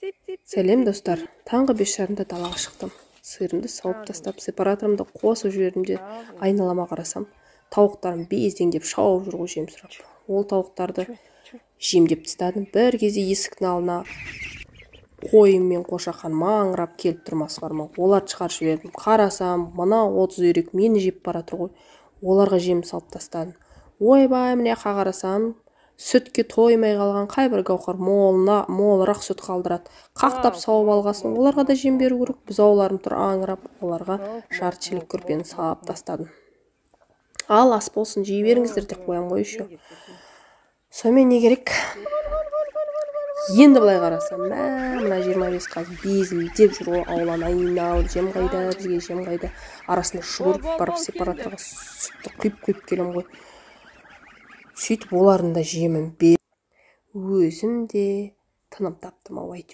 Сәлем достар, таңғы 5:30-да далаға шықтым. Сиырымды сауып тастап, сепараторымды қосып жібердім де айналама қарасам, тауықтарым бездеңдеп шауып жүр ғой жем сұрап. Ол тауықтарды жемдеп тастадым. Бір кезде есіктің алдына қойым мен қошақан маңырап келіп тұрмасылар ма. Оларды шығарып жібердім. Қарасам, мына 30 үйрек мені жеп бара жатыр ғой. Оларға жем салып тастадым. Ойбай, міне қарасам, сүтке тоймай қалған қайбір гауһар молырақ сүт қалдырады. Қақтап сауып алғасын, оларға да жем беру керек. Бұзауларым тұр аңырап, оларға жарты шелек көрпені салып тастадым. Ал ас болсын, жей беріңіздер деп қоям ғой еще. Сонымен не керек? Енді былай қарасам, мына 25 қаз безілдеп жүр ғой, ауланы айналып, жем қайда, бізге жем қайда. Арасында жүгіріп барып сепараторға сүтті құйып келем ғой. Сөйтіп олардың да жемін беріп, өзім де тыным таптым ау әйтеуір.